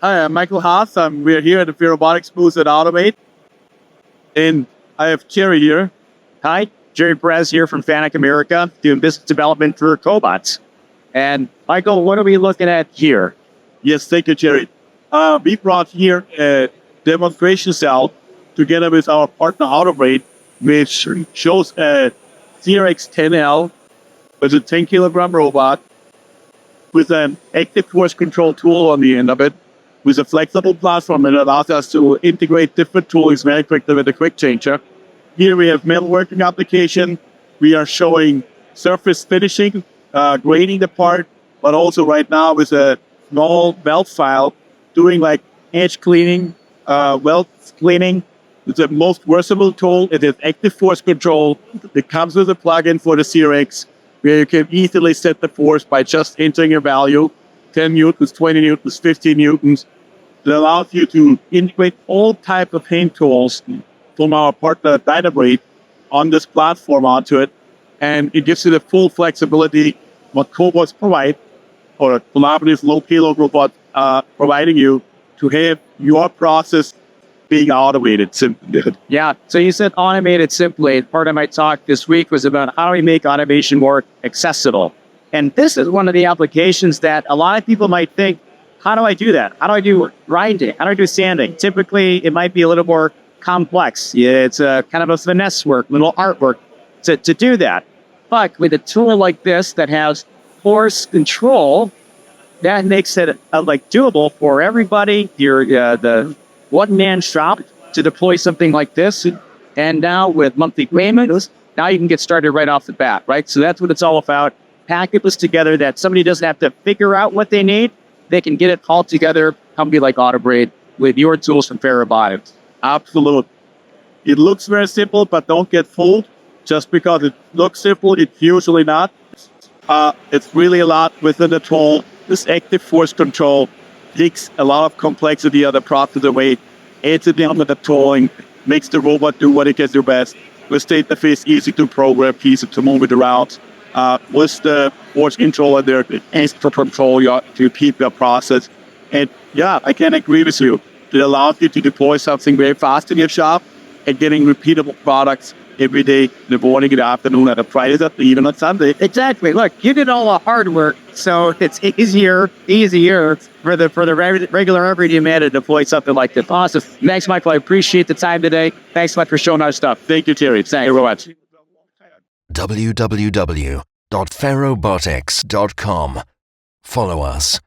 Hi, I'm Michael Haas. We're here at the FerRobotics booth at Automate. And I have Jerry here. Hi, Jerry Perez here from FANUC America, doing business development for Cobots. And Michael, what are we looking at here? Yes, thank you, Jerry. We brought here a demonstration cell together with our partner Automate, which shows a CRX-10L with a 10 kilogram robot with an active force control tool on the end of it, with a flexible platform that allows us to integrate different tools very quickly with a quick changer. Here we have metalworking application. We are showing surface finishing, grading the part, but also right now with a small weld file, doing like edge cleaning, weld cleaning. It's the most versatile tool. It is active force control. It comes with a plugin for the CRX, where you can easily set the force by just entering your value, 10 newtons, 20 newtons, 15 newtons. It allows you to integrate all types of hand tools from our partner Dynabrate on this platform onto it. And it gives you the full flexibility what Cobots provide, or a collaborative low payload robot providing you to have your process being automated simply. Yeah, so you said automated simply. Part of my talk this week was about how do we make automation more accessible. And this is one of the applications that a lot of people might think, how do I do that? How do I do grinding? How do I do sanding? Typically, it might be a little more complex. Yeah, it's a kind of a finesse work, little artwork to do that. But with a tool like this that has force control, that makes it like doable for everybody. You're the one-man shop to deploy something like this. And now with monthly payments, now you can get started right off the bat, right? So that's what it's all about. Package this together that somebody doesn't have to figure out what they need. They can get it all together, company like Autobrade, with your tools from FerRobotics. Absolutely. It looks very simple, but don't get fooled. Just because it looks simple, it's usually not. It's really a lot within the tool. This active force control takes a lot of complexity of the process away, adds it down with the tooling, makes the robot do what it can do best. With state interface, easy to program, easy to move it around. With the force controller there, it's to control to keep your process. And yeah, I can agree with you. It allows you to deploy something very fast in your shop and getting repeatable products every day, in the morning, in the afternoon, at a Friday, even on Sunday. Exactly. Look, you did all the hard work, so it's easier for the regular everyday man to deploy something like this. Awesome. Thanks, Michael. I appreciate the time today. Thanks so much for showing our stuff. Thank you, Terry. Thank you very much. www.ferrobotics.com. Follow us.